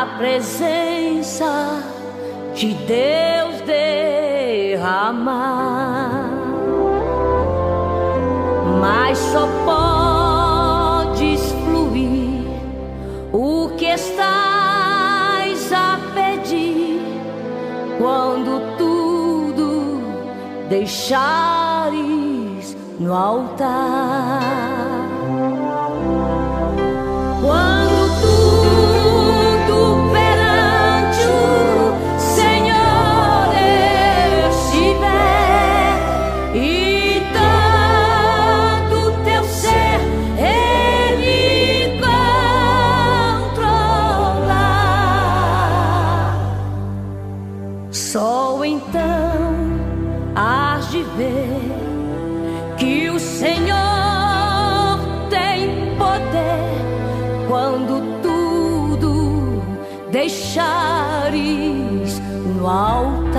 a presença de Deus derramar, mas só podes fluir o que estás a pedir quando tudo deixares no altar. Quando tudo perante o Senhor estiver e todo teu ser Ele controlar, só então hás de ver que o Senhor tem poder quando tudo deixares no altar.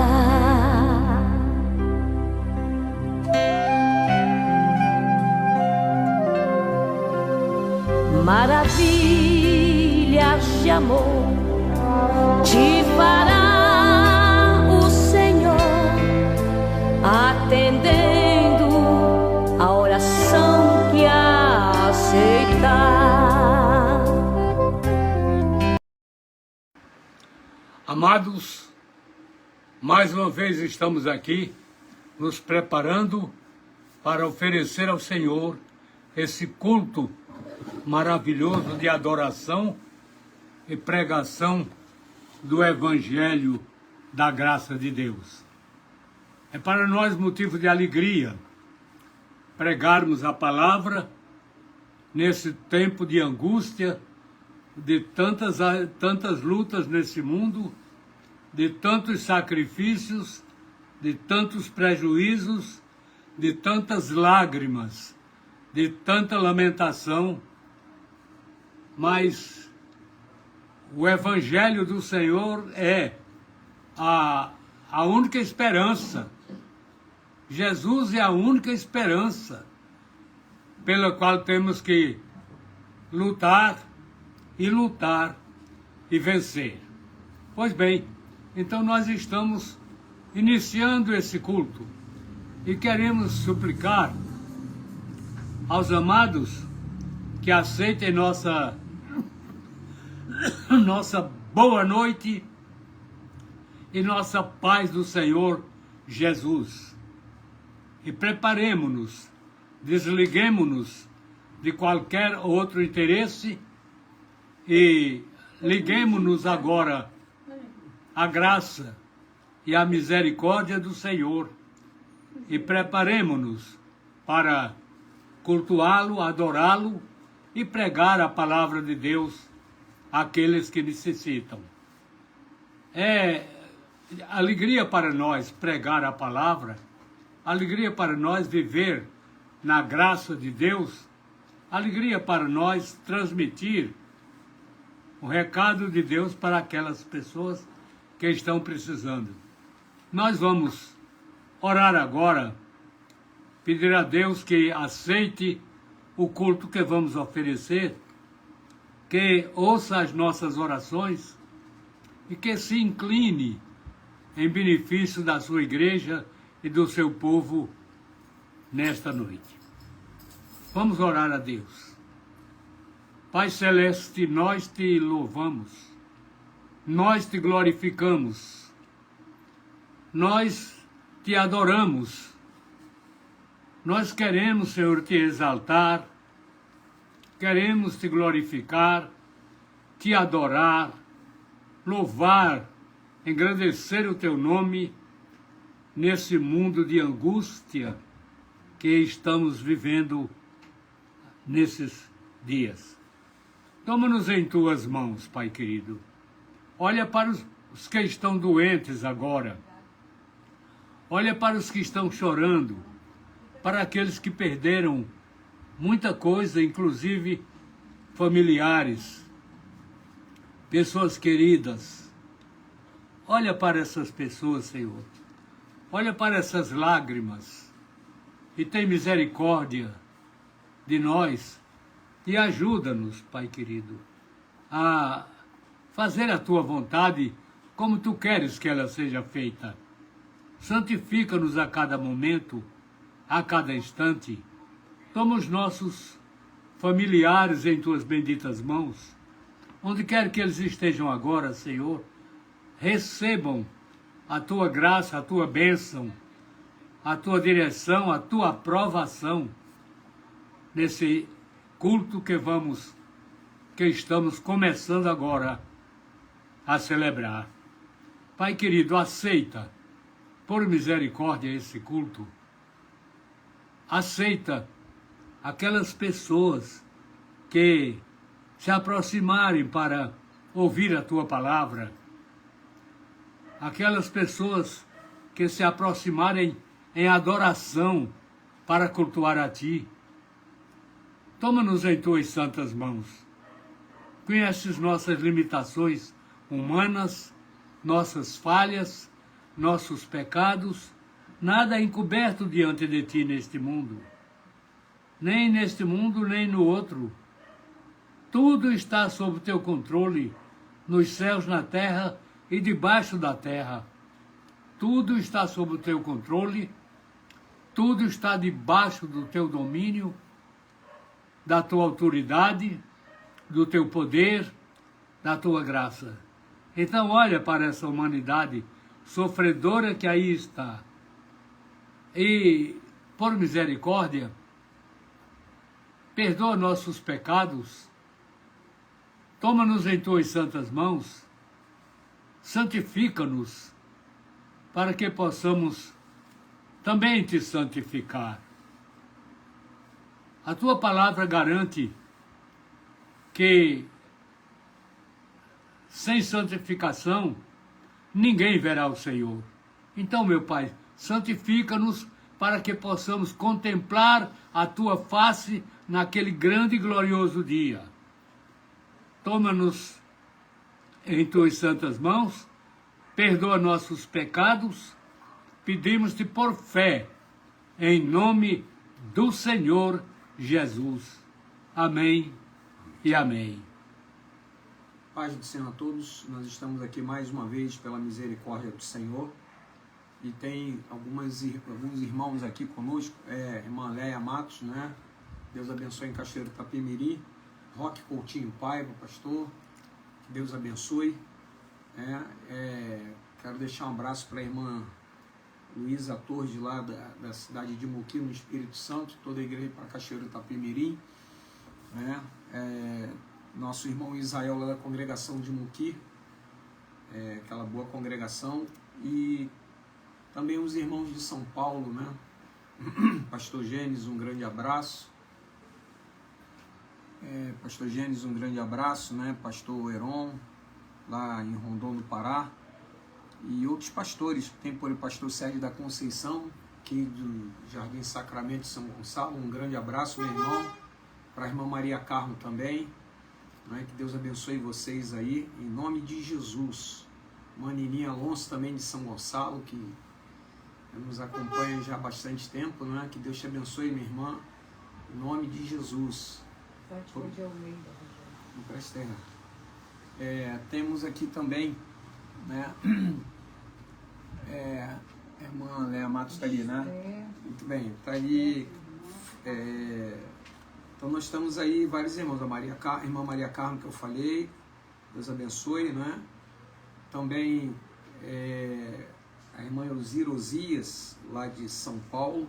Maravilhas de amor te fará o Senhor, atendendo a oração que aceitar. Amados, mais uma vez estamos aqui nos preparando para oferecer ao Senhor esse culto maravilhoso de adoração e pregação do Evangelho da graça de Deus. É para nós motivo de alegria pregarmos a palavra nesse tempo de angústia, de tantas lutas nesse mundo, de tantos sacrifícios, de tantos prejuízos, de tantas lágrimas, de tanta lamentação. Mas o Evangelho do Senhor é a única esperança. Jesus é a única esperança pela qual temos que lutar e lutar e vencer. Pois bem, então nós estamos iniciando esse culto e queremos suplicar aos amados que aceitem nossa boa noite e nossa paz do Senhor Jesus. E preparemo-nos, desliguemo-nos de qualquer outro interesse e liguemo-nos agora à graça e à misericórdia do Senhor e preparemo-nos para cultuá-lo, adorá-lo e pregar a palavra de Deus àqueles que necessitam. É alegria para nós pregar a palavra, alegria para nós viver na graça de Deus, alegria para nós transmitir o recado de Deus para aquelas pessoas que estão precisando. Nós vamos orar agora, pedir a Deus que aceite o culto que vamos oferecer, que ouça as nossas orações e que se incline em benefício da sua igreja e do seu povo nesta noite. Vamos orar a Deus. Pai Celeste, nós te louvamos, nós te glorificamos, nós te adoramos, nós queremos, Senhor, te exaltar, queremos te glorificar, te adorar, louvar, engrandecer o teu nome nesse mundo de angústia que estamos vivendo nesses dias. Toma-nos em tuas mãos, Pai querido. Olha para os que estão doentes agora. Olha para os que estão chorando, para aqueles que perderam muita coisa, inclusive familiares, pessoas queridas. Olha para essas pessoas, Senhor. Olha para essas lágrimas e tem misericórdia de nós e ajuda-nos, Pai querido, a fazer a tua vontade como tu queres que ela seja feita. Santifica-nos a cada momento, a cada instante. Toma os nossos familiares em tuas benditas mãos. Onde quer que eles estejam agora, Senhor, recebam a tua graça, a tua bênção, a tua direção, a tua aprovação nesse culto que estamos começando agora a celebrar. Pai querido, aceita, por misericórdia, esse culto. Aceita aquelas pessoas que se aproximarem para ouvir a tua palavra. Aquelas pessoas que se aproximarem em adoração para cultuar a ti. Toma-nos em tuas santas mãos. Conheces nossas limitações humanas, nossas falhas, nossos pecados. Nada é encoberto diante de ti neste mundo. Nem neste mundo, nem no outro. Tudo está sob teu controle, nos céus, na terra e debaixo da terra. Tudo está sob o teu controle, tudo está debaixo do teu domínio, da tua autoridade, do teu poder, da tua graça. Então olha para essa humanidade sofredora que aí está. E, por misericórdia, perdoa nossos pecados, toma-nos em tuas santas mãos, santifica-nos, para que possamos também te santificar. A tua palavra garante que sem santificação ninguém verá o Senhor. Então, meu Pai, santifica-nos para que possamos contemplar a tua face naquele grande e glorioso dia. Toma-nos em tuas santas mãos, perdoa nossos pecados, pedimos-te por fé, em nome do Senhor Jesus. Amém e amém. Paz do Senhor a todos, nós estamos aqui mais uma vez pela misericórdia do Senhor e tem alguns irmãos aqui conosco, irmã Léia Matos, né? Deus abençoe em Cachoeiro Itapemirim, Roque Coutinho Paiva, pastor, que Deus abençoe. Quero deixar um abraço para a irmã Luísa Torres, lá da cidade de Muqui, no Espírito Santo, toda a igreja para Cachoeiro Itapemirim, né? Nosso irmão Israel, lá da congregação de Muqui, aquela boa congregação, e também os irmãos de São Paulo, né? Pastor Gênesis, um grande abraço. Pastor Gênesis, um grande abraço, né? Pastor Heron, lá em Rondon, no Pará, e outros pastores, tem por aí o pastor Sérgio da Conceição, aqui do Jardim Sacramento de São Gonçalo, um grande abraço, meu irmão, para a irmã Maria Carmo também, né? Que Deus abençoe vocês aí, em nome de Jesus. Manininha Alonso também de São Gonçalo, que nos acompanha já há bastante tempo, né? Que Deus te abençoe, minha irmã, em nome de Jesus. Temos aqui também, né? A irmã Léa Matos está ali, né? Muito bem, está ali. Então nós estamos aí, vários irmãos, a irmã Maria Carmo, que eu falei, Deus abençoe, né? Também a irmã Elzira Osias, lá de São Paulo,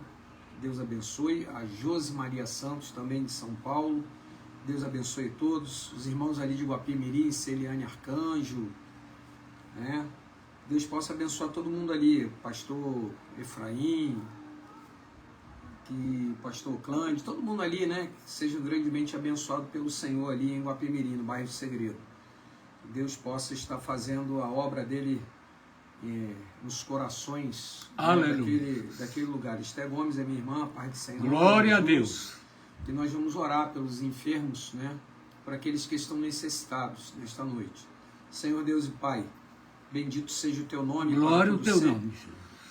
Deus abençoe. A Josi Maria Santos, também de São Paulo, Deus abençoe todos. Os irmãos ali de Guapimirim, Celiane Arcanjo, né? Deus possa abençoar todo mundo ali, pastor Efraim, pastor Clândio, todo mundo ali, né? Que sejam grandemente abençoados pelo Senhor ali em Guapimirim, no bairro do Segredo. Que Deus possa estar fazendo a obra dele nos corações, né, daquele lugar. Esté Gomes é minha irmã, Pai do Senhor. Glória a Deus. Que nós vamos orar pelos enfermos, né? Para aqueles que estão necessitados nesta noite. Senhor Deus e Pai, bendito seja o teu nome. Glória ao teu nome.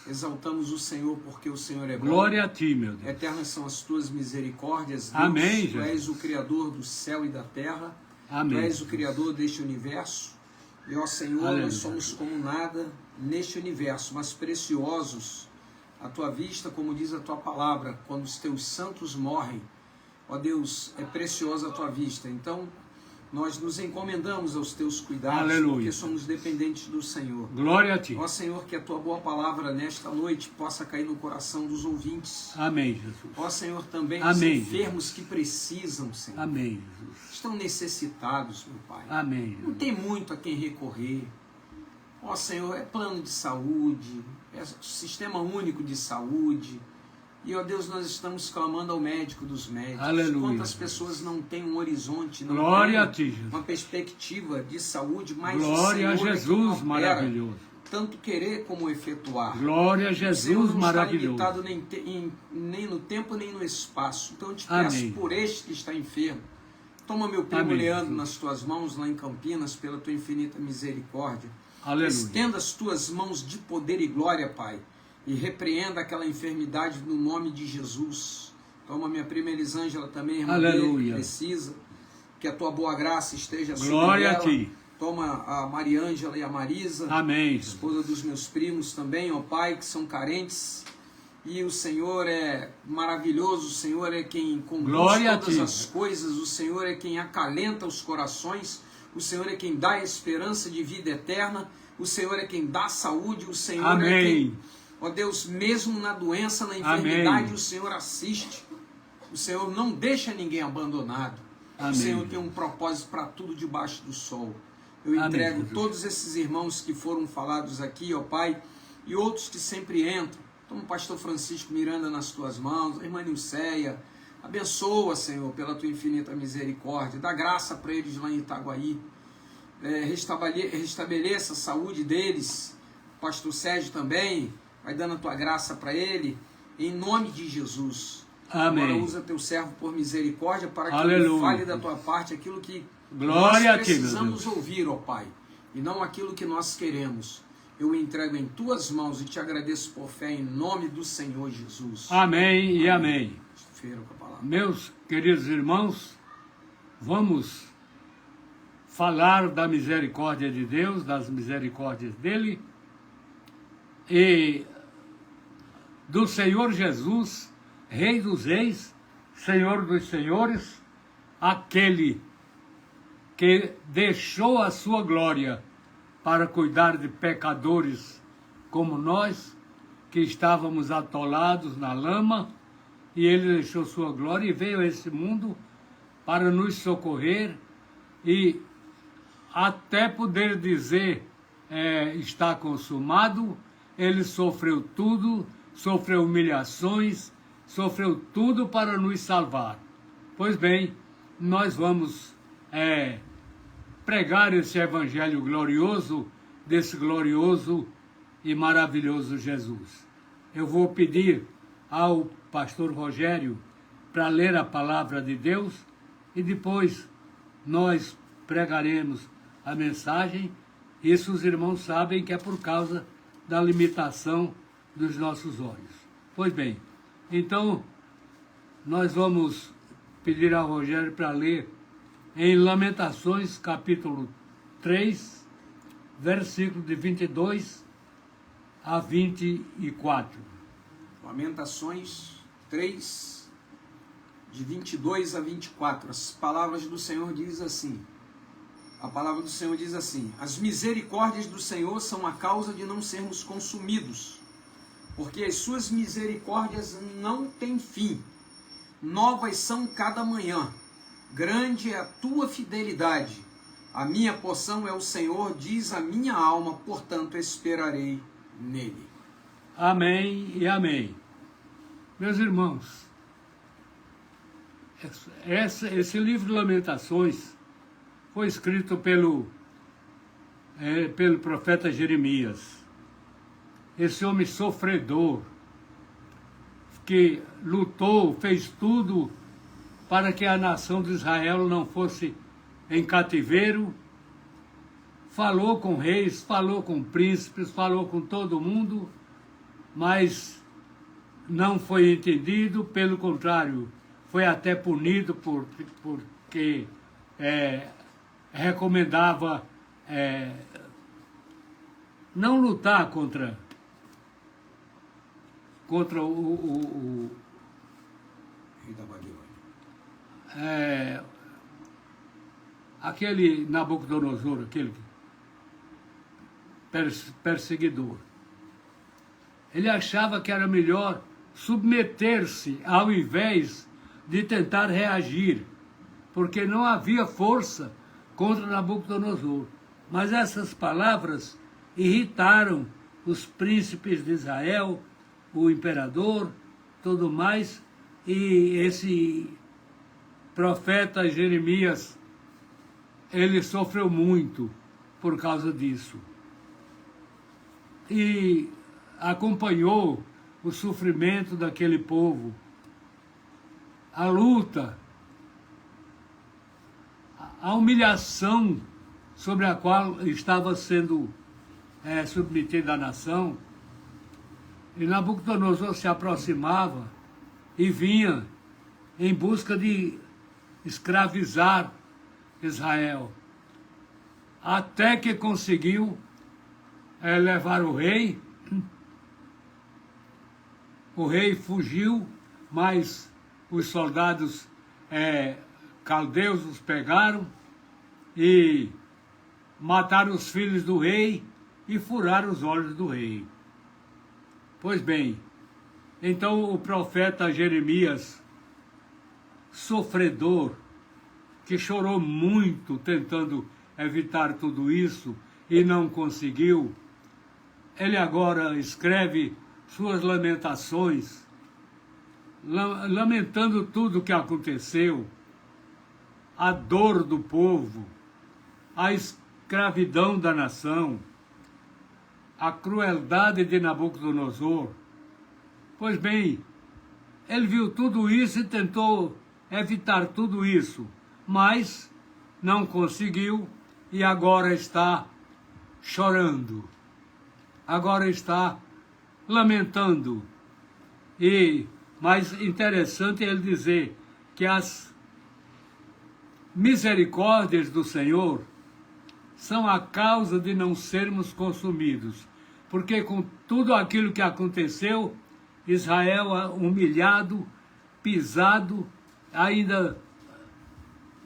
Exaltamos o Senhor porque o Senhor é bom. Glória a ti, meu Deus. Eternas são as tuas misericórdias. Deus, Amém, tu és o Criador do céu e da terra. Amém. Tu és o Criador deste universo. E, ó Senhor, Aleluia. nós somos como nada neste universo, mas preciosos à tua vista, como diz a tua palavra, quando os teus santos morrem, ó Deus, é preciosa a tua vista. Então, nós nos encomendamos aos teus cuidados, Aleluia. porque somos dependentes do Senhor. Glória a ti. Ó Senhor, que a tua boa palavra nesta noite possa cair no coração dos ouvintes. Amém, Jesus. Ó Senhor, também Amém. os enfermos que precisam, Senhor, Amém, Jesus. estão necessitados, meu Pai. Amém. Não tem muito a quem recorrer. Ó Senhor, é plano de saúde, é sistema único de saúde. E, ó Deus, nós estamos clamando ao médico dos médicos. Aleluia. Quantas pessoas não têm um horizonte, não Glória a têm ti, Jesus. uma perspectiva de saúde, mas Glória a o Senhor é quem Jesus, opera, maravilhoso. tanto querer como efetuar. Glória a O Senhor Jesus, não maravilhoso. está limitado nem no tempo, nem no espaço. Então eu te Amém. peço por este que está enfermo. Toma meu primo Amém, Leandro Jesus. nas tuas mãos, lá em Campinas, pela tua infinita misericórdia. Aleluia. Estenda as tuas mãos de poder e glória, Pai, e repreenda aquela enfermidade no nome de Jesus. Toma minha prima Elisângela também, irmã dele, que Aleluia. precisa. Que a tua boa graça esteja sobre Glória a ela. ti. Toma a Mariângela e a Marisa, Amém, Jesus. esposa dos meus primos também, ó Pai, que são carentes. E o Senhor é maravilhoso, o Senhor é quem conduz Glória a todas ti. as coisas, o Senhor é quem acalenta os corações, o Senhor é quem dá a esperança de vida eterna, o Senhor é quem dá saúde, o Senhor é Amém. quem, ó Deus, mesmo na doença, na enfermidade, Amém. o Senhor assiste, o Senhor não deixa ninguém abandonado, Amém. o Senhor tem um propósito para tudo debaixo do sol. Eu Amém, entrego Jesus. todos esses irmãos que foram falados aqui, ó Pai, e outros que sempre entram. Toma o pastor Francisco Miranda nas tuas mãos, a irmã Nilceia, abençoa, Senhor, pela tua infinita misericórdia, dá graça para eles lá em Itaguaí, restabeleça a saúde deles, o pastor Sérgio também, vai dando a tua graça para ele, em nome de Jesus. Amém. Agora usa teu servo por misericórdia para que Aleluia. ele fale da tua parte aquilo que Glória a nós ti, meu precisamos Deus. ouvir, ó Pai, e não aquilo que nós queremos. Eu entrego em tuas mãos e te agradeço por fé em nome do Senhor Jesus. Amém e amém. Feira com a palavra. Meus queridos irmãos, vamos falar da misericórdia de Deus, das misericórdias dele e do Senhor Jesus, Rei dos Reis, Senhor dos Senhores, aquele que deixou a sua glória para cuidar de pecadores como nós, que estávamos atolados na lama, e ele deixou sua glória e veio a esse mundo para nos socorrer e até poder dizer está consumado. Ele sofreu tudo, sofreu humilhações, sofreu tudo para nos salvar. Pois bem, nós vamos pregar esse evangelho glorioso, desse glorioso e maravilhoso Jesus. Eu vou pedir ao pastor Rogério para ler a palavra de Deus e depois nós pregaremos a mensagem. Isso os irmãos sabem que é por causa da limitação dos nossos olhos. Pois bem, então nós vamos pedir ao Rogério para ler em Lamentações, capítulo 3, versículo de 22 a 24. Lamentações 3, de 22 a 24. As palavras do Senhor diz assim. A palavra do Senhor diz assim: as misericórdias do Senhor são a causa de não sermos consumidos, porque as suas misericórdias não têm fim. Novas são cada manhã. Grande é a tua fidelidade. A minha porção é o Senhor, diz a minha alma, portanto esperarei nele. Amém e amém. Meus irmãos, esse livro de Lamentações foi escrito pelo profeta Jeremias. Esse homem sofredor, que lutou, fez tudo para que a nação de Israel não fosse em cativeiro, falou com reis, falou com príncipes, falou com todo mundo, mas não foi entendido, pelo contrário, foi até punido porque recomendava não lutar contra o Rei da Babilônia. Aquele Nabucodonosor, aquele perseguidor. Ele achava que era melhor submeter-se ao invés de tentar reagir, porque não havia força contra Nabucodonosor. Mas essas palavras irritaram os príncipes de Israel, o imperador, tudo mais, e esse profeta Jeremias, ele sofreu muito por causa disso. E acompanhou o sofrimento daquele povo, a luta, a humilhação sobre a qual estava sendo submetida a nação. E Nabucodonosor se aproximava e vinha em busca de escravizar Israel, até que conseguiu levar o rei. O rei fugiu, mas os soldados caldeus os pegaram e mataram os filhos do rei e furaram os olhos do rei. Pois bem, então o profeta Jeremias, sofredor, que chorou muito tentando evitar tudo isso e não conseguiu, ele agora escreve suas lamentações, lamentando tudo o que aconteceu, a dor do povo, a escravidão da nação, a crueldade de Nabucodonosor. Pois bem, ele viu tudo isso e tentou evitar tudo isso, mas não conseguiu e agora está chorando, agora está lamentando. E mais interessante é ele dizer que as misericórdias do Senhor são a causa de não sermos consumidos, porque com tudo aquilo que aconteceu, Israel humilhado, pisado, ainda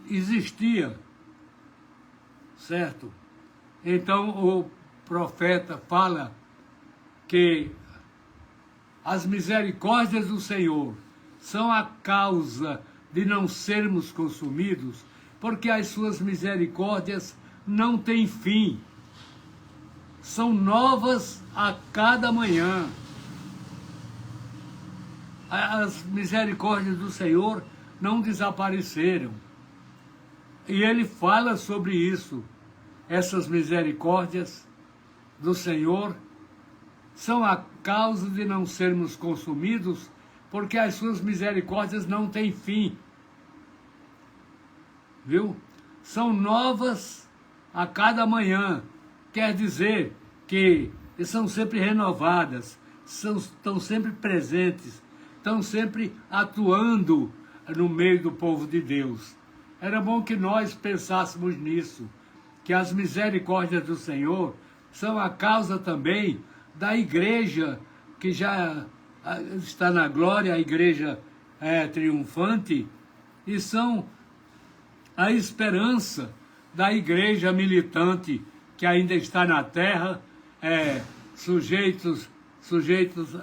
existia, certo? Então o profeta fala que as misericórdias do Senhor são a causa de não sermos consumidos, porque as suas misericórdias não têm fim. São novas a cada manhã. As misericórdias do Senhor não desapareceram. E ele fala sobre isso. Essas misericórdias do Senhor são a causa de não sermos consumidos, porque as suas misericórdias não têm fim. Viu? São novas a cada manhã. Quer dizer que são sempre renovadas, estão sempre presentes, estão sempre atuando no meio do povo de Deus. Era bom que nós pensássemos nisso, que as misericórdias do Senhor são a causa também da igreja que já está na glória, a igreja triunfante, e são a esperança da igreja militante que ainda está na terra, sujeitos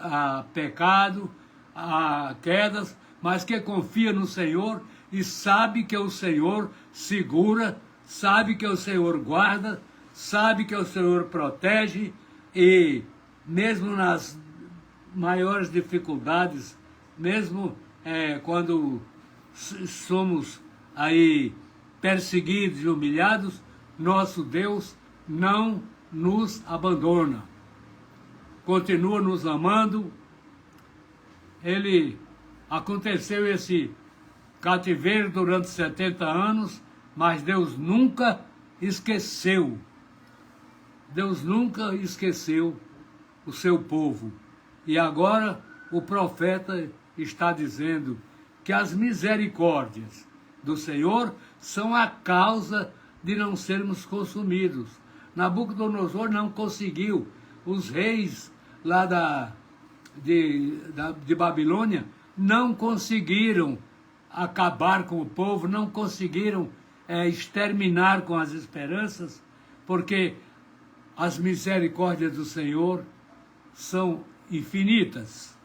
a pecado, a quedas, mas que confia no Senhor e sabe que o Senhor segura, sabe que o Senhor guarda, sabe que o Senhor protege, e mesmo nas maiores dificuldades, mesmo quando somos aí perseguidos e humilhados, nosso Deus não nos abandona. Continua nos amando. Aconteceu esse cativeiro durante 70 anos, mas Deus nunca esqueceu. Deus nunca esqueceu o seu povo. E agora o profeta está dizendo que as misericórdias do Senhor são a causa de não sermos consumidos, Nabucodonosor não conseguiu. Os reis lá de Babilônia não conseguiram acabar com o povo, não conseguiram exterminar com as esperanças, porque as misericórdias do Senhor são infinitas.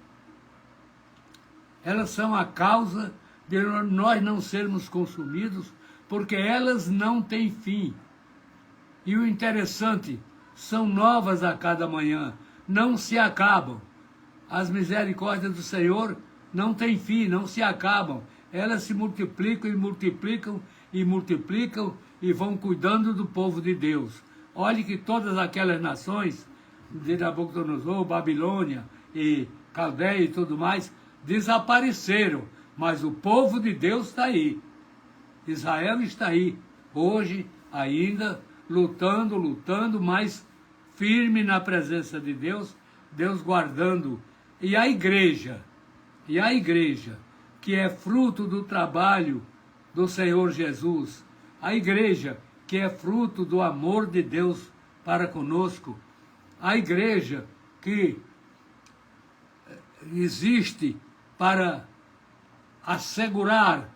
Elas são a causa de nós não sermos consumidos, porque elas não têm fim. E o interessante, são novas a cada manhã, não se acabam. As misericórdias do Senhor não têm fim, não se acabam. Elas se multiplicam e multiplicam e multiplicam e vão cuidando do povo de Deus. Olhe que todas aquelas nações, de Nabucodonosor, Babilônia e Caldeia e tudo mais, desapareceram, mas o povo de Deus está aí. Israel está aí, hoje ainda lutando, mas firme na presença de Deus, Deus guardando. E a igreja, que é fruto do trabalho do Senhor Jesus, a igreja que é fruto do amor de Deus para conosco, a igreja que existe para assegurar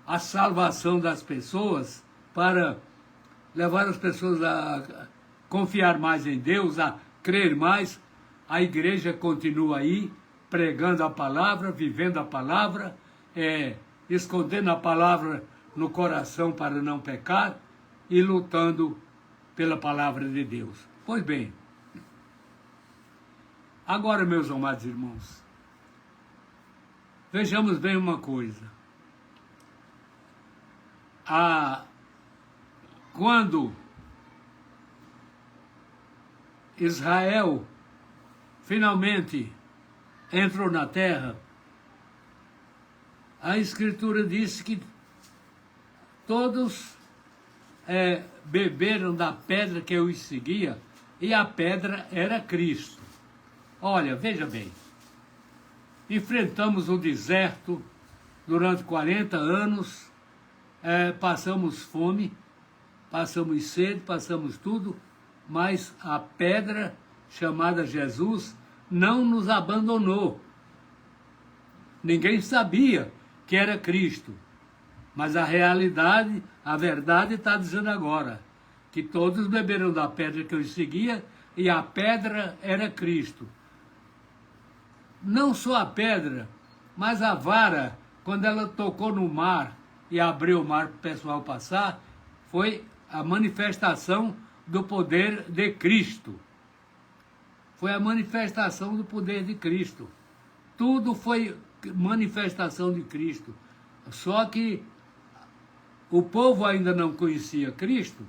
a salvação das pessoas, para levar as pessoas a confiar mais em Deus, a crer mais. A igreja continua aí, pregando a palavra, vivendo a palavra, escondendo a palavra no coração para não pecar e lutando pela palavra de Deus. Pois bem, agora, meus amados irmãos, vejamos bem uma coisa. Quando Israel finalmente entrou na terra, a Escritura diz que todos beberam da pedra que os seguia, e a pedra era Cristo. Olha, veja bem, enfrentamos o deserto durante 40 anos, passamos fome, passamos sede, passamos tudo, mas a pedra chamada Jesus não nos abandonou. Ninguém sabia que era Cristo, mas a realidade, a verdade está dizendo agora, que todos beberam da pedra que os seguia, e a pedra era Cristo. Não só a pedra, mas a vara, quando ela tocou no mar e abriu o mar para o pessoal passar, foi a manifestação do poder de Cristo. Foi a manifestação do poder de Cristo. Tudo foi manifestação de Cristo. Só que o povo ainda não conhecia Cristo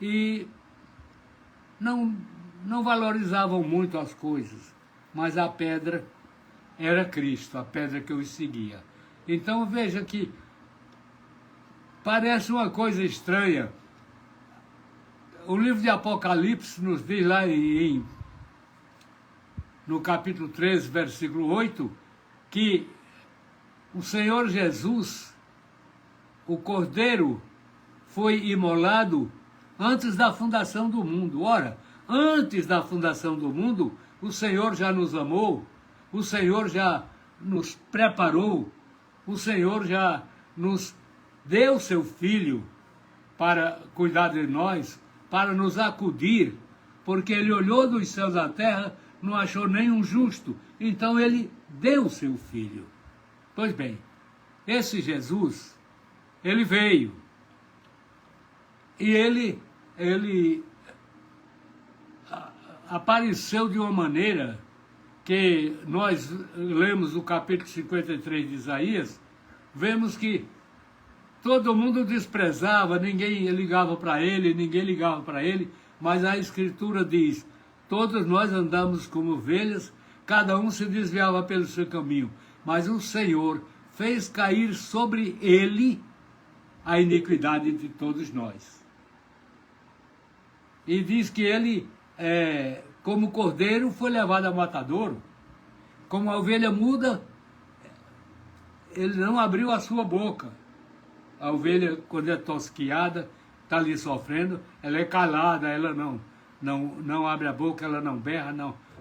e não valorizavam muito as coisas. Mas a pedra era Cristo, a pedra que os seguia. Então veja que parece uma coisa estranha. O livro de Apocalipse nos diz lá no capítulo 13, versículo 8, que o Senhor Jesus, o Cordeiro, foi imolado antes da fundação do mundo. Ora, antes da fundação do mundo, o Senhor já nos amou, o Senhor já nos preparou, o Senhor já nos deu seu Filho para cuidar de nós, para nos acudir, porque Ele olhou dos céus da terra, não achou nenhum justo, então Ele deu seu Filho. Pois bem, esse Jesus, Ele veio, e ele apareceu de uma maneira que nós lemos o capítulo 53 de Isaías, vemos que todo mundo desprezava, ninguém ligava para ele, mas a Escritura diz, todos nós andamos como ovelhas, cada um se desviava pelo seu caminho, mas o Senhor fez cair sobre ele a iniquidade de todos nós. E diz que ele, como cordeiro, foi levado a matadouro, como a ovelha muda, ele não abriu a sua boca. A ovelha, quando é tosquiada, está ali sofrendo, ela é calada, ela não abre a boca, ela não berra,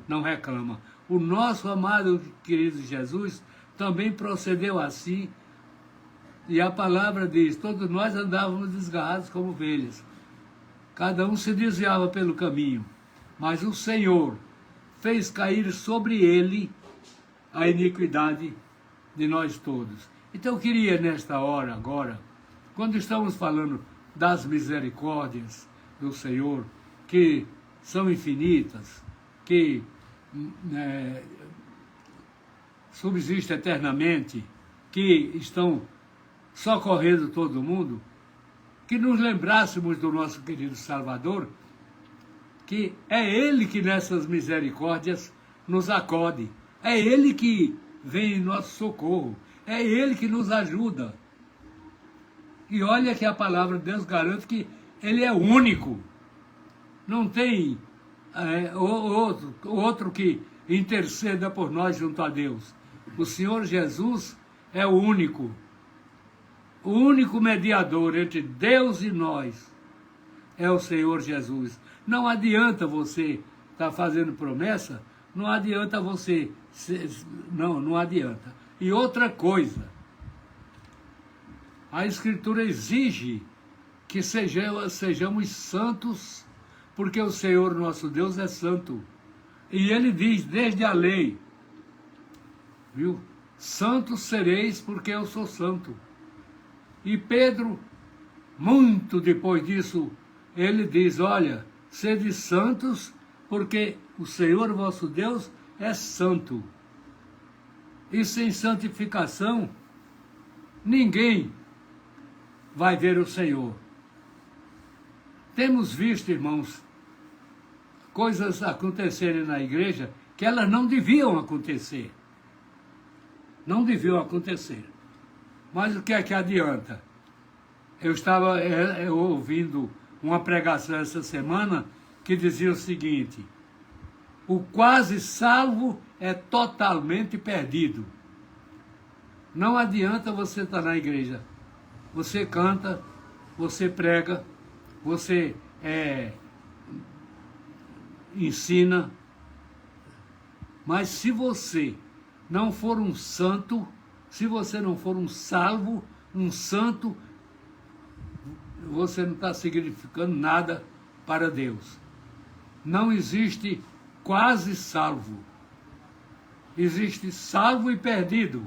não reclama. O nosso amado querido Jesus também procedeu assim, e a palavra diz, todos nós andávamos desgarrados como ovelhas, cada um se desviava pelo caminho, mas o Senhor fez cair sobre ele a iniquidade de nós todos. Então eu queria nesta hora agora, quando estamos falando das misericórdias do Senhor, que são infinitas, que subsistem eternamente, que estão socorrendo todo mundo, que nos lembrássemos do nosso querido Salvador, que é Ele que nessas misericórdias nos acode, é Ele que vem em nosso socorro, é Ele que nos ajuda. E olha que a palavra de Deus garante que Ele é único, não tem outro que interceda por nós junto a Deus. O Senhor Jesus é o único mediador entre Deus e nós, é o Senhor Jesus. Não adianta você estar fazendo promessa, não adianta você, não adianta. E outra coisa, a Escritura exige que sejamos santos, porque o Senhor nosso Deus é santo. E Ele diz desde a lei, viu? Santos sereis porque eu sou santo. E Pedro, muito depois disso, ele diz, olha, sede santos porque o Senhor vosso Deus é santo. E sem santificação, ninguém vai ver o Senhor. Temos visto, irmãos, coisas acontecerem na igreja que elas não deviam acontecer. Não deviam acontecer. Mas o que é que adianta? Eu estava ouvindo uma pregação essa semana que dizia o seguinte, o quase salvo é totalmente perdido. Não adianta você estar na igreja. Você canta, você prega, você ensina, mas se você não for um santo, se você não for um salvo, um santo, você não está significando nada para Deus. Não existe quase salvo. Existe salvo e perdido.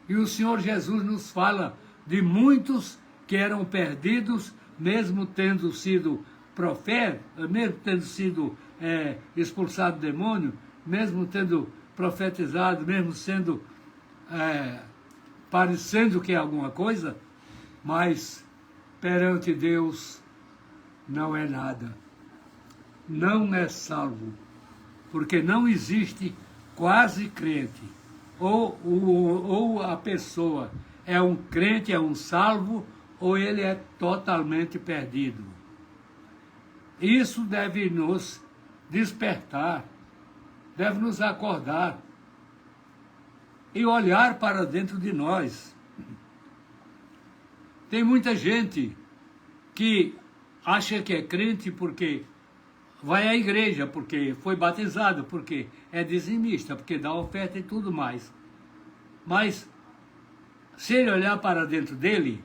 E o Senhor Jesus nos fala de muitos que eram perdidos, mesmo tendo sido profeta, mesmo tendo sido expulsado demônio, mesmo tendo profetizado, mesmo sendo parecendo que é alguma coisa, mas perante Deus não é nada. Não é salvo, porque não existe quase crente. Ou a pessoa é um crente, é um salvo, ou ele é totalmente perdido. Isso deve nos despertar, deve nos acordar e olhar para dentro de nós. Tem muita gente que acha que é crente porque vai à igreja, porque foi batizado, porque é dizimista, porque dá oferta e tudo mais. Mas, se ele olhar para dentro dele,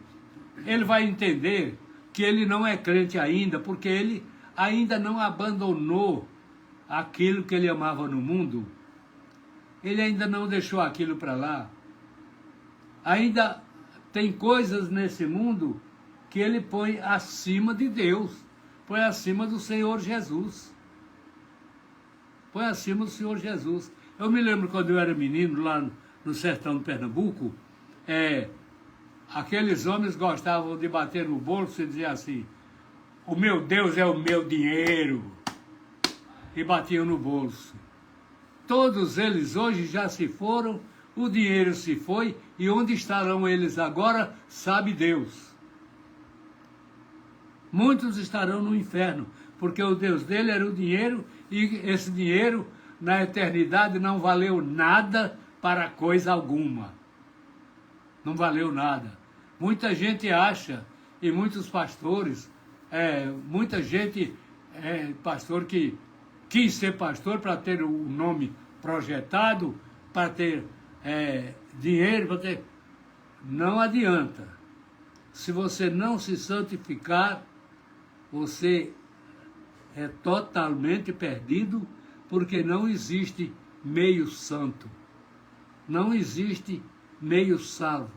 ele vai entender que ele não é crente ainda, porque ele ainda não abandonou aquilo que ele amava no mundo. Ele ainda não deixou aquilo para lá. Ainda tem coisas nesse mundo que ele põe acima de Deus, põe acima do Senhor Jesus. Põe acima do Senhor Jesus. Eu me lembro quando eu era menino, lá no sertão do Pernambuco, aqueles homens gostavam de bater no bolso e dizer assim, o meu Deus é o meu dinheiro. E batiam no bolso. Todos eles hoje já se foram, o dinheiro se foi, e onde estarão eles agora, sabe Deus. Muitos estarão no inferno, porque o Deus dele era o dinheiro, e esse dinheiro, na eternidade, não valeu nada para coisa alguma. Não valeu nada. Muita gente acha, e muitos pastores, muita gente pastor que quis ser pastor para ter o nome projetado, para ter dinheiro, para ter... Não adianta. Se você não se santificar, você é totalmente perdido, porque não existe meio santo. Não existe meio salvo,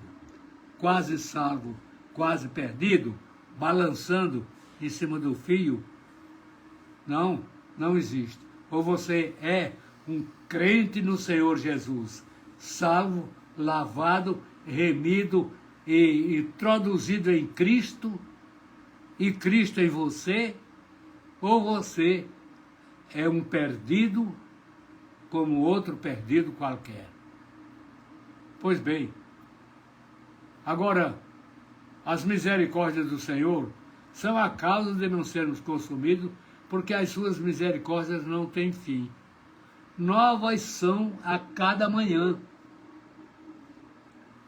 quase perdido, balançando em cima do fio. Não existe. Ou você é um crente no Senhor Jesus, salvo, lavado, remido e introduzido em Cristo, e Cristo em você, ou você é um perdido como outro perdido qualquer. Pois bem, agora, as misericórdias do Senhor são a causa de não sermos consumidos, porque as suas misericórdias não têm fim. Novas são a cada manhã.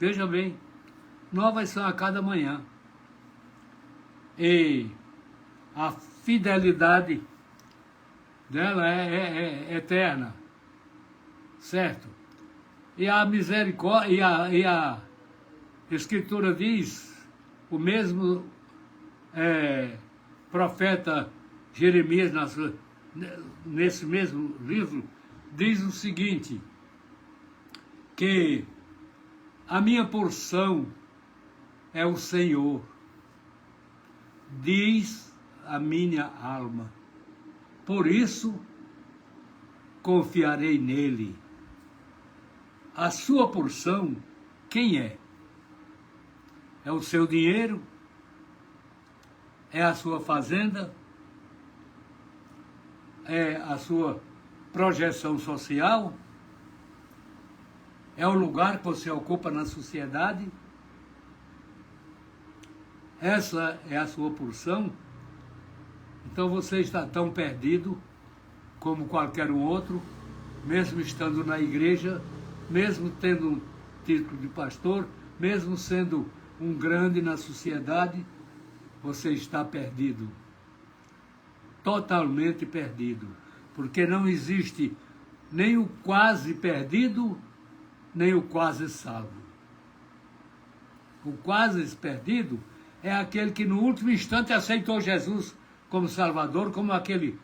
Veja bem, novas são a cada manhã. E a fidelidade dela é eterna, certo? E a misericórdia, e a Escritura diz, o mesmo profeta Jeremias, nesse mesmo livro, diz o seguinte, que a minha porção é o Senhor, diz a minha alma, por isso confiarei nele. A sua porção, quem é? É o seu dinheiro? É a sua fazenda? É a sua projeção social? É o lugar que você ocupa na sociedade? Essa é a sua porção? Então você está tão perdido como qualquer um outro, mesmo estando na igreja, mesmo tendo um título de pastor, mesmo sendo um grande na sociedade, você está perdido. Totalmente perdido. Porque não existe nem o quase perdido, nem o quase salvo. O quase perdido é aquele que no último instante aceitou Jesus como Salvador, como aquele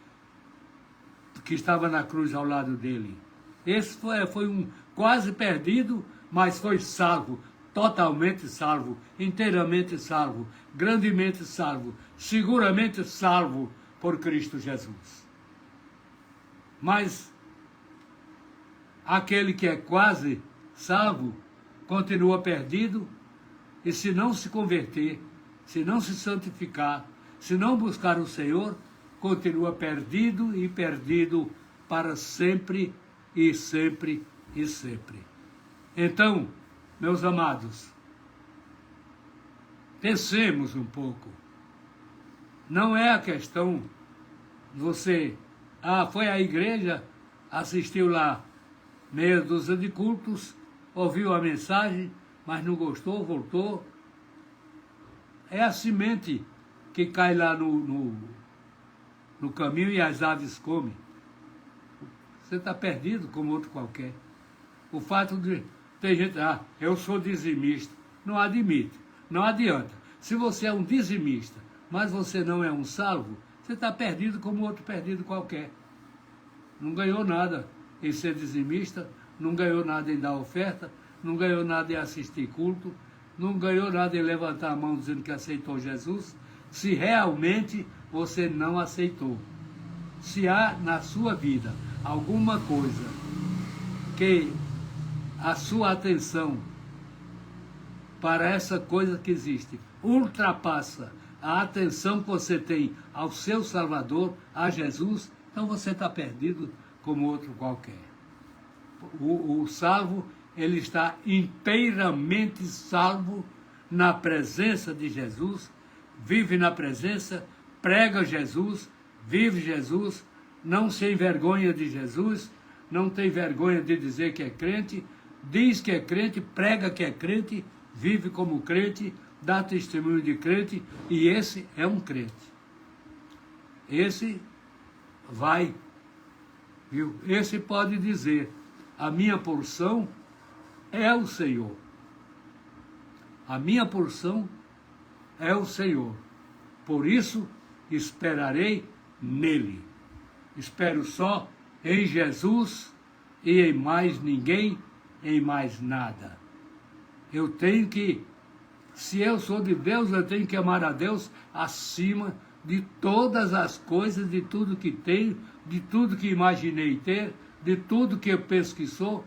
que estava na cruz ao lado dele. Esse foi um quase perdido, mas foi salvo, totalmente salvo, inteiramente salvo, grandemente salvo, seguramente salvo por Cristo Jesus. Mas aquele que é quase salvo continua perdido, e se não se converter, se não se santificar, se não buscar o Senhor, continua perdido e perdido para sempre e sempre e sempre. Então, meus amados, pensemos um pouco. Não é a questão de você, foi à igreja, assistiu lá meia dúzia de cultos, ouviu a mensagem, mas não gostou, voltou. É a semente que cai lá no caminho e as aves comem. Você está perdido como outro qualquer. O fato de ter gente, eu sou dizimista. Não admite, não adianta. Se você é um dizimista, mas você não é um salvo, você está perdido como outro perdido qualquer. Não ganhou nada em ser dizimista, não ganhou nada em dar oferta, não ganhou nada em assistir culto, não ganhou nada em levantar a mão dizendo que aceitou Jesus, se realmente você não aceitou. Se há na sua vida alguma coisa que a sua atenção para essa coisa que existe ultrapassa a atenção que você tem ao seu Salvador, a Jesus, então você está perdido como outro qualquer. O salvo, ele está inteiramente salvo na presença de Jesus, vive na presença, prega Jesus, vive Jesus, não se envergonha de Jesus, não tem vergonha de dizer que é crente, diz que é crente, prega que é crente, vive como crente, dá testemunho de crente, e esse é um crente. Esse vai, viu? Esse pode dizer, a minha porção é o Senhor. A minha porção é o Senhor. Por isso, esperarei nele. Espero só em Jesus e em mais ninguém, em mais nada. Eu tenho que, se eu sou de Deus, eu tenho que amar a Deus acima de todas as coisas, de tudo que tenho, de tudo que imaginei ter, de tudo que eu penso que sou.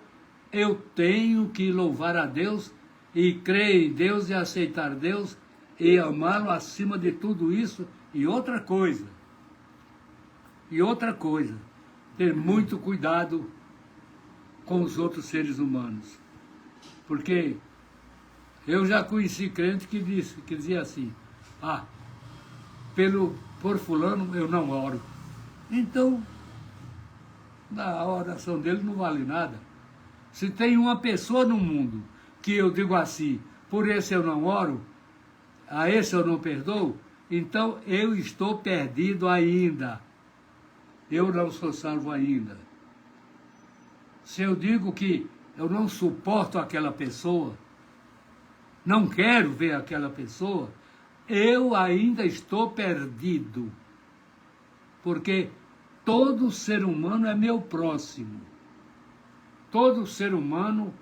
Eu tenho que louvar a Deus e crer em Deus e aceitar Deus e amá-lo acima de tudo isso. E outra coisa, ter muito cuidado com os outros seres humanos. Porque eu já conheci crente que dizia assim, por fulano eu não oro. Então, a oração dele não vale nada. Se tem uma pessoa no mundo que eu digo assim, por esse eu não oro, a esse eu não perdoo, então eu estou perdido ainda. Eu não sou salvo ainda. Se eu digo que eu não suporto aquela pessoa, não quero ver aquela pessoa, eu ainda estou perdido. Porque todo ser humano é meu próximo. Todo ser humano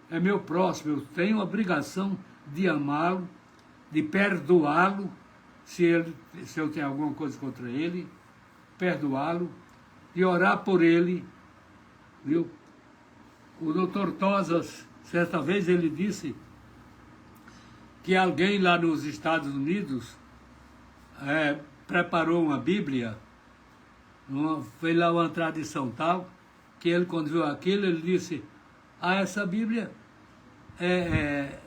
é meu próximo. Eu tenho a obrigação de amá-lo, de perdoá-lo, se eu tenho alguma coisa contra ele, perdoá-lo, de orar por ele, viu? O Dr. Tosas, certa vez, ele disse que alguém lá nos Estados Unidos preparou uma Bíblia, foi lá uma tradição tal, que ele, quando viu aquilo, ele disse, essa Bíblia é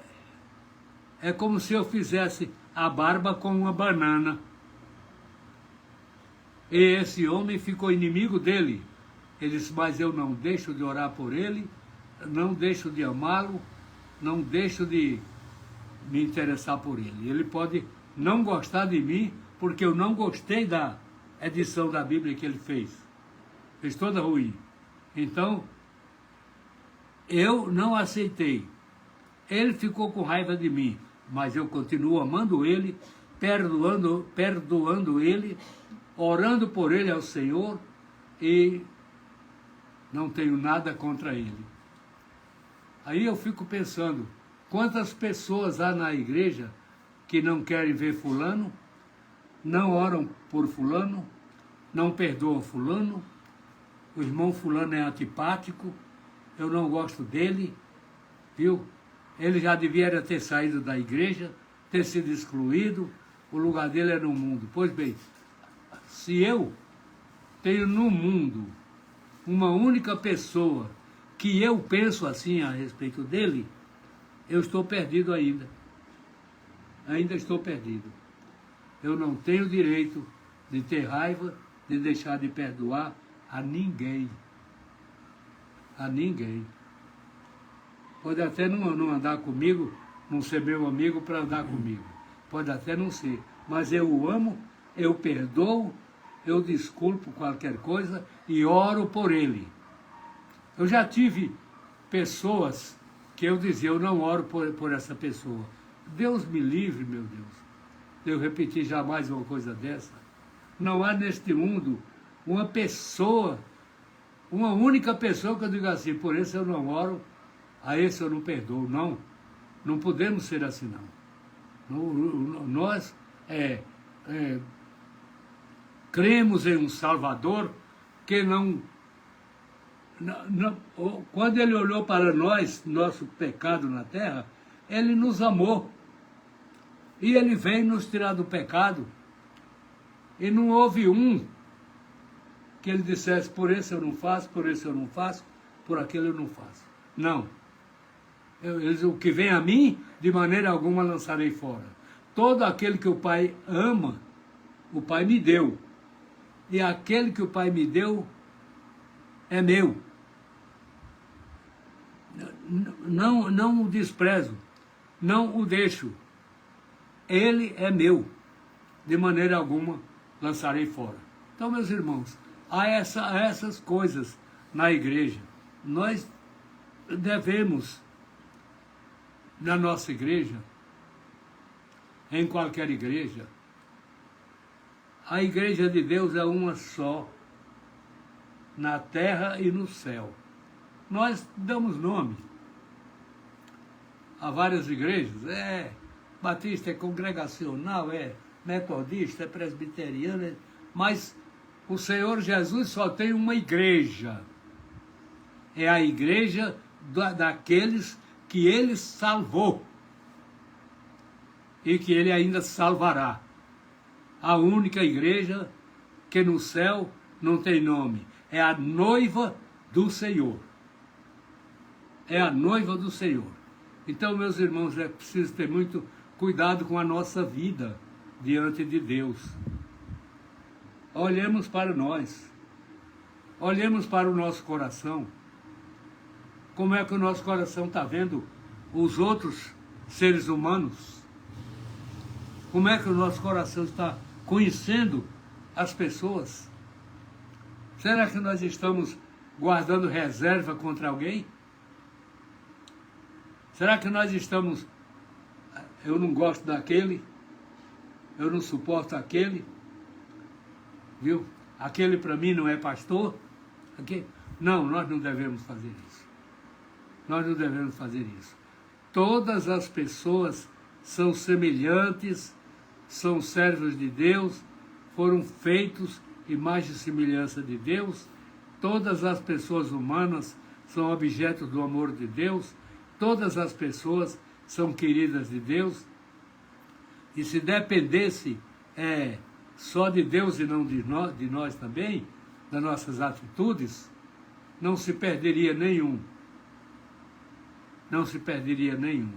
como se eu fizesse a barba com uma banana. E esse homem ficou inimigo dele. Ele disse, mas eu não deixo de orar por ele, não deixo de amá-lo, não deixo de me interessar por ele. Ele pode não gostar de mim, porque eu não gostei da edição da Bíblia que ele fez. Fez toda ruim. Então, eu não aceitei. Ele ficou com raiva de mim, mas eu continuo amando ele, perdoando ele, orando por ele ao Senhor e não tenho nada contra ele. Aí eu fico pensando, quantas pessoas há na igreja que não querem ver fulano, não oram por fulano, não perdoam fulano, o irmão fulano é antipático, eu não gosto dele, viu? Ele já devia ter saído da igreja, ter sido excluído, o lugar dele é no mundo. Pois bem, se eu tenho no mundo uma única pessoa que eu penso assim a respeito dele, eu estou perdido ainda. Ainda estou perdido. Eu não tenho direito de ter raiva, de deixar de perdoar a ninguém. A ninguém. Pode até não andar comigo, não ser meu amigo para andar comigo. Pode até não ser. Mas eu o amo, eu perdoo, eu desculpo qualquer coisa e oro por ele. Eu já tive pessoas que eu dizia, eu não oro por essa pessoa. Deus me livre, meu Deus, de eu repetir jamais uma coisa dessa. Não há neste mundo uma pessoa, uma única pessoa que eu diga assim, por esse eu não oro, a esse eu não perdoo. Não, não podemos ser assim, não. Nós cremos em um Salvador que quando ele olhou para nós, nosso pecado na terra, ele nos amou. E ele veio nos tirar do pecado. E não houve um que ele dissesse, por esse eu não faço, por esse eu não faço, por aquele eu não faço. Não. O que vem a mim, de maneira alguma lançarei fora. Todo aquele que o Pai ama, o Pai me deu. E aquele que o Pai me deu é meu. Não o desprezo, não o deixo. Ele é meu. De maneira alguma lançarei fora. Então, meus irmãos, a essas coisas na igreja. Nós devemos, na nossa igreja, em qualquer igreja, a igreja de Deus é uma só, na terra e no céu. Nós damos nome a várias igrejas, batista, é congregacional, é metodista, é presbiteriano, mas o Senhor Jesus só tem uma igreja. É a igreja daqueles que Ele salvou e que Ele ainda salvará. A única igreja que no céu não tem nome. É a noiva do Senhor. É a noiva do Senhor. Então, meus irmãos, é preciso ter muito cuidado com a nossa vida diante de Deus. Olhemos para nós. Olhemos para o nosso coração. Como é que o nosso coração está vendo os outros seres humanos? Como é que o nosso coração está conhecendo as pessoas? Será que nós estamos guardando reserva contra alguém? Será que nós estamos... Eu não gosto daquele, eu não suporto aquele, viu? Aquele para mim não é pastor. Não, nós não devemos fazer isso. Nós não devemos fazer isso. Todas as pessoas são semelhantes, são servos de Deus, foram feitos imagem e semelhança de Deus. Todas as pessoas humanas são objetos do amor de Deus. Todas as pessoas são queridas de Deus. E se dependesse só de Deus e não de nós também, das nossas atitudes, não se perderia nenhum. Não se perderia nenhum.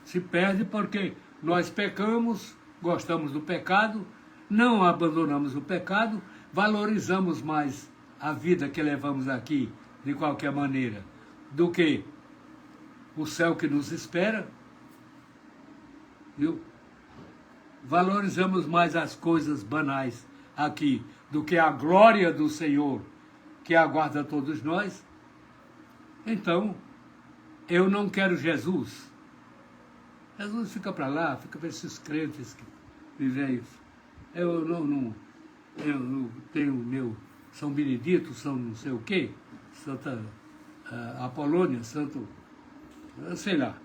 Se perde porque nós pecamos, gostamos do pecado, não abandonamos o pecado, valorizamos mais a vida que levamos aqui, de qualquer maneira, do que o céu que nos espera, viu? Valorizamos mais as coisas banais aqui, do que a glória do Senhor, que aguarda todos nós. Então, eu não quero Jesus. Jesus fica para lá, fica para esses crentes que vivem isso. Eu tenho meu São Benedito, São não sei o quê, Santa Apolônia, Santo... sei lá.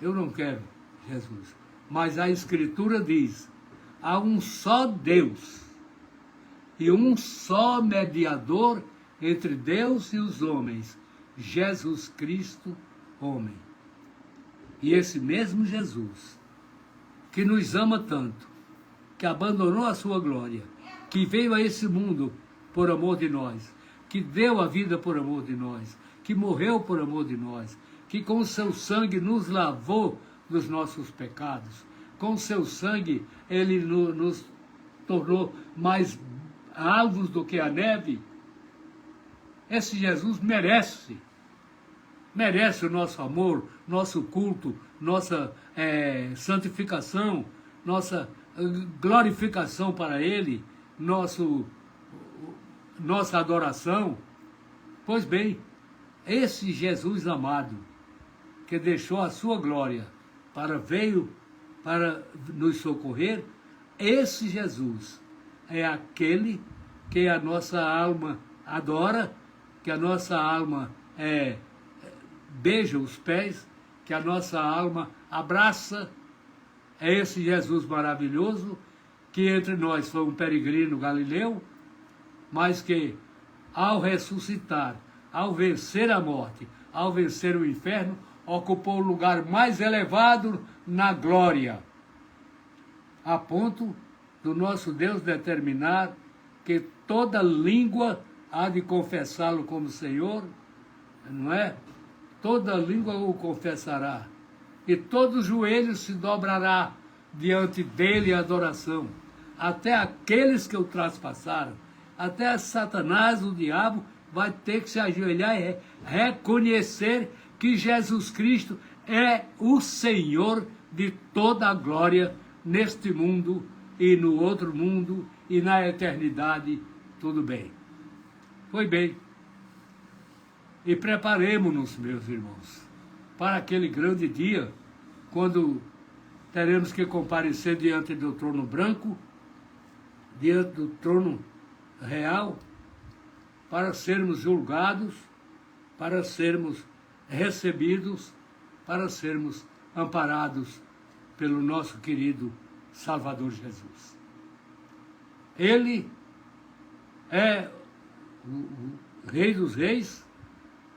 Eu não quero Jesus. Mas a Escritura diz, há um só Deus e um só mediador entre Deus e os homens, Jesus Cristo, homem. E esse mesmo Jesus, que nos ama tanto, que abandonou a sua glória, que veio a esse mundo por amor de nós, que deu a vida por amor de nós, que morreu por amor de nós, que com o seu sangue nos lavou dos nossos pecados, com o seu sangue ele nos tornou mais alvos do que a neve. Esse Jesus merece o nosso amor, nosso culto, nossa santificação, nossa glorificação para Ele, nossa adoração. Pois bem, esse Jesus amado, que deixou a sua glória, veio para nos socorrer, esse Jesus é aquele que a nossa alma adora, que a nossa alma beija os pés, que a nossa alma abraça. É esse Jesus maravilhoso, que entre nós foi um peregrino galileu, mas que ao ressuscitar, ao vencer a morte, ao vencer o inferno, ocupou o lugar mais elevado na glória, a ponto do nosso Deus determinar que toda língua há de confessá-lo como Senhor, não é? Toda língua o confessará, e todo joelho se dobrará diante dele em adoração, até aqueles que o traspassaram, até Satanás, o diabo, vai ter que se ajoelhar e reconhecer que Jesus Cristo é o Senhor de toda a glória neste mundo e no outro mundo e na eternidade, tudo bem. Pois bem, e preparemo-nos, meus irmãos, para aquele grande dia, quando teremos que comparecer diante do trono branco, diante do trono real, para sermos julgados, para sermos recebidos, para sermos amparados pelo nosso querido Salvador Jesus. Ele é o Rei dos Reis,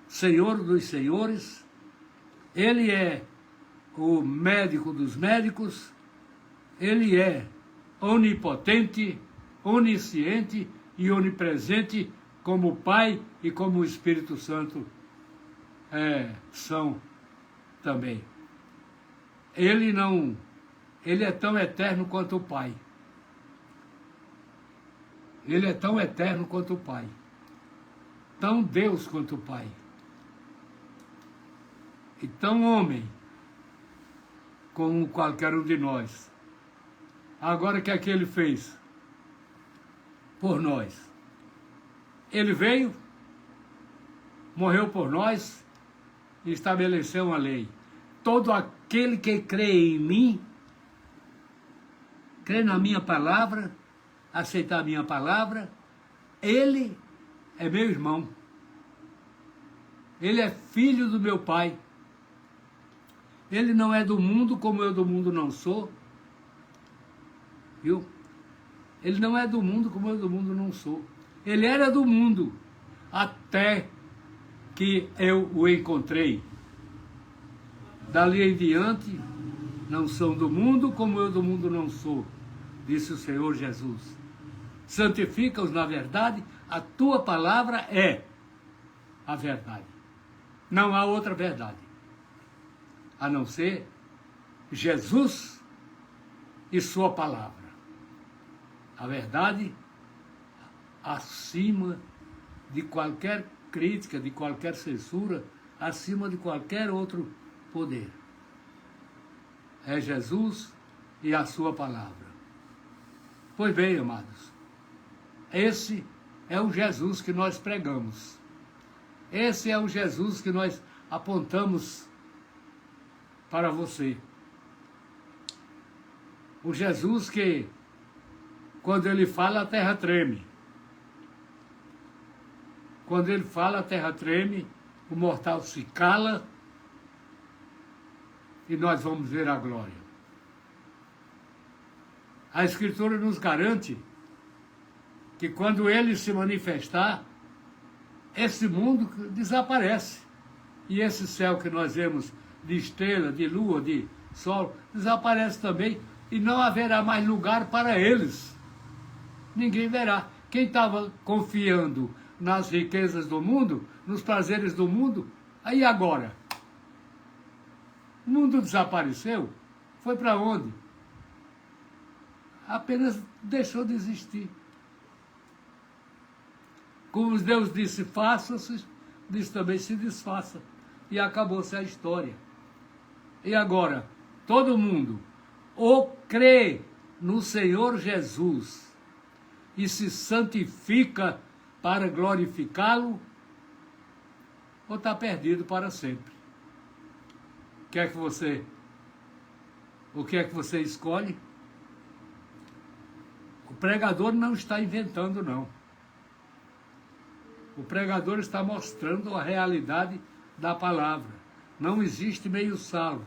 Senhor dos Senhores, Ele é o médico dos médicos, Ele é onipotente, onisciente e onipresente, como o Pai e como o Espírito Santo são também. Ele é tão eterno quanto o Pai. Ele é tão eterno quanto o Pai. Tão Deus quanto o Pai. E tão homem como qualquer um de nós. Agora, o que é que ele fez por nós? Ele veio, morreu por nós e estabeleceu uma lei. Todo aquele que crê em mim, crê na minha palavra, aceitar a minha palavra, ele é meu irmão. Ele é filho do meu Pai. Ele não é do mundo como eu do mundo não sou. Viu? Ele não é do mundo como eu do mundo não sou. Ele era do mundo até que eu o encontrei. Dali em diante, não são do mundo como eu do mundo não sou, disse o Senhor Jesus. Santifica-os na verdade, a tua palavra é a verdade. Não há outra verdade, a não ser Jesus e sua palavra. A verdade acima de qualquer crítica, de qualquer censura, acima de qualquer outro poder. É Jesus e a sua palavra. Pois bem, amados, esse é o Jesus que nós pregamos. Esse é o Jesus que nós apontamos para você. O Jesus que, quando ele fala, a terra treme. Quando ele fala, a terra treme, o mortal se cala e nós vamos ver a glória. A Escritura nos garante que quando ele se manifestar, esse mundo desaparece. E esse céu que nós vemos de estrela, de lua, de sol, desaparece também e não haverá mais lugar para eles. Ninguém verá. Quem estava confiando nas riquezas do mundo, nos prazeres do mundo, aí agora? O mundo desapareceu? Foi para onde? Apenas deixou de existir. Como Deus disse, faça-se, disse também, se desfaça. E acabou-se a história. E agora, todo mundo ou crê no Senhor Jesus e se santifica para glorificá-lo, ou está perdido para sempre. O que é que você escolhe? O pregador não está inventando, não. O pregador está mostrando a realidade da palavra. Não existe meio salvo.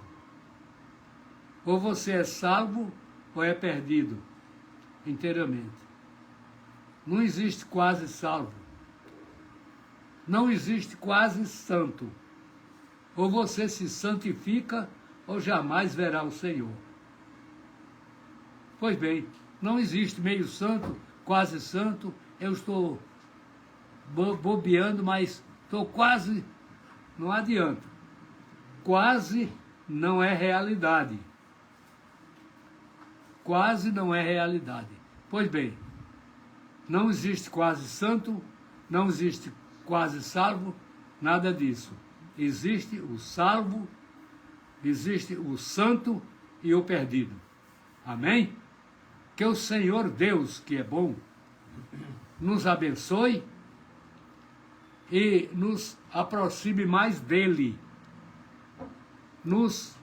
Ou você é salvo ou é perdido inteiramente. Não existe quase salvo. Não existe quase santo. Ou você se santifica ou jamais verá o Senhor. Pois bem, não existe meio santo, quase santo. Eu estou bobeando, mas estou quase, não adianta. Quase não é realidade. Quase não é realidade. Pois bem, não existe quase santo, não existe quase salvo, nada disso. Existe o salvo, existe o santo e o perdido. Amém? Que o Senhor Deus, que é bom, nos abençoe e nos aproxime mais dele. Nos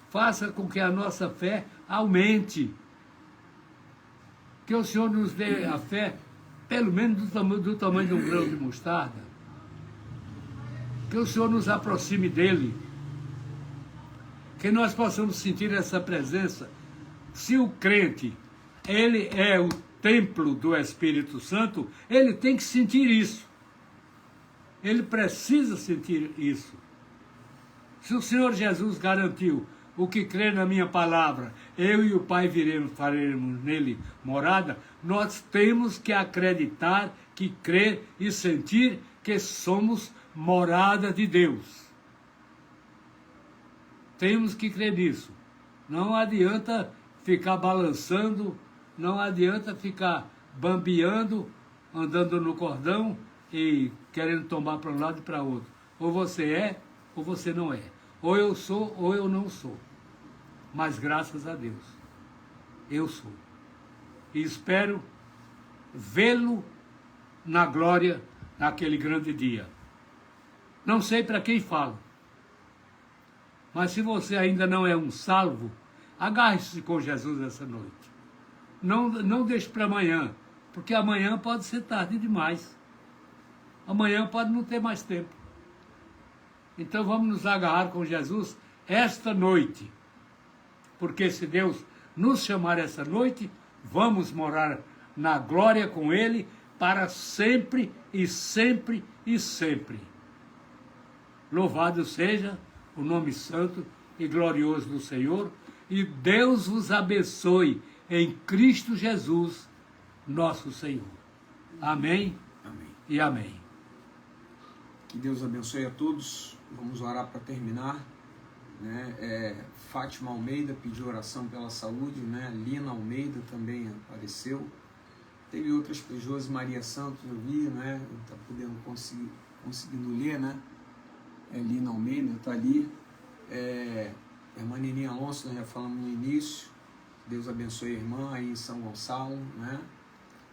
faça com que a nossa fé aumente. Que o Senhor nos dê a fé, pelo menos do tamanho de um grão de mostarda. Que o Senhor nos aproxime dele. Que nós possamos sentir essa presença. Se o crente, ele é o templo do Espírito Santo, ele tem que sentir isso. Ele precisa sentir isso. Se o Senhor Jesus garantiu, o que crê na minha palavra, eu e o Pai faremos nele morada, nós temos que acreditar, que crer e sentir que somos morada de Deus. Temos que crer nisso. Não adianta ficar balançando, não adianta ficar bambeando, andando no cordão e querendo tomar para um lado e para outro. Ou você é, ou você não é. Ou eu sou, ou eu não sou. Mas graças a Deus, eu sou. E espero vê-lo na glória naquele grande dia. Não sei para quem falo. Mas se você ainda não é um salvo, agarre-se com Jesus essa noite. Não deixe para amanhã, porque amanhã pode ser tarde demais. Amanhã pode não ter mais tempo. Então vamos nos agarrar com Jesus esta noite. Porque se Deus nos chamar essa noite, vamos morar na glória com Ele para sempre e sempre e sempre. Louvado seja o nome santo e glorioso do Senhor, e Deus vos abençoe em Cristo Jesus, nosso Senhor. Amém, Amém. E amém. Que Deus abençoe a todos. Vamos orar para terminar. Fátima Almeida pediu oração pela saúde, Lina Almeida também apareceu. Teve outras pessoas, Maria Santos, eu vi, está conseguindo ler, Lina Almeida está ali. Irmã Nininha Alonso, nós já falamos no início. Deus abençoe a irmã aí em São Gonçalo,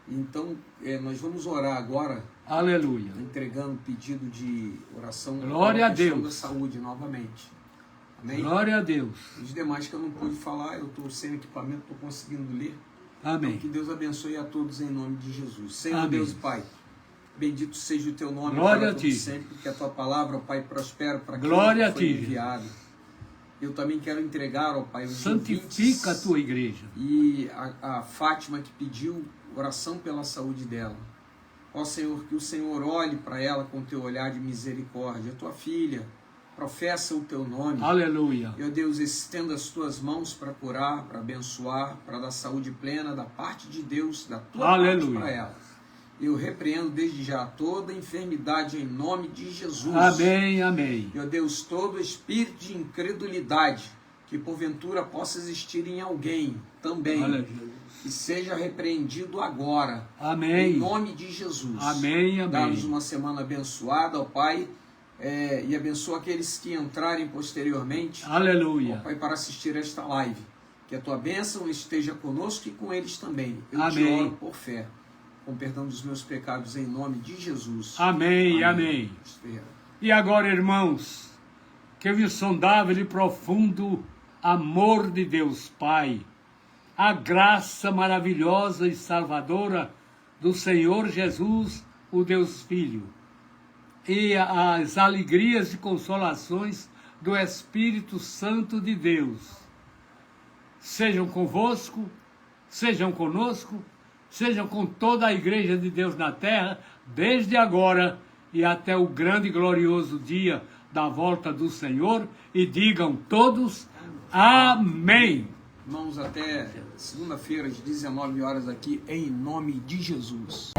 Então, nós vamos orar agora. Aleluia. Entregando pedido de oração. Glória a Deus. Da saúde novamente. Amém? Glória a Deus. Os demais que eu não pude falar, eu estou sem equipamento, estou conseguindo ler. Amém. Então, que Deus abençoe a todos em nome de Jesus. Senhor Amém. Deus Pai, bendito seja o teu nome. Glória para a todo ti. sempre, que a tua palavra, Pai, prospere para quem Glória a foi ti. enviado. Eu também quero entregar, ó Pai, os Santifica a ouvintes tua igreja. e a Fátima que pediu oração pela saúde dela. Ó Senhor, que o Senhor olhe para ela com teu olhar de misericórdia. Tua filha professa o teu nome. Aleluia. Meu Deus, estenda as tuas mãos para curar, para abençoar, para dar saúde plena da parte de Deus, da tua parte para ela. Eu repreendo desde já toda enfermidade em nome de Jesus. Amém, amém. Meu Deus, todo espírito de incredulidade que porventura possa existir em alguém também, Aleluia. Que seja repreendido agora. Amém. Em nome de Jesus. Amém, amém. Dá-nos uma semana abençoada, ó Pai, e abençoa aqueles que entrarem posteriormente. Aleluia. Ó Pai, para assistir esta live. Que a tua bênção esteja conosco e com eles também. Eu Amém. te oro por fé, com perdão dos meus pecados em nome de Jesus. Amém, amém. E agora, irmãos, que o insondável e profundo amor de Deus Pai, a graça maravilhosa e salvadora do Senhor Jesus, o Deus Filho, e as alegrias e consolações do Espírito Santo de Deus, sejam convosco, sejam conosco, sejam com toda a igreja de Deus na terra, desde agora e até o grande e glorioso dia da volta do Senhor, e digam todos amém. Irmãos, até segunda-feira às 19 horas aqui, em nome de Jesus.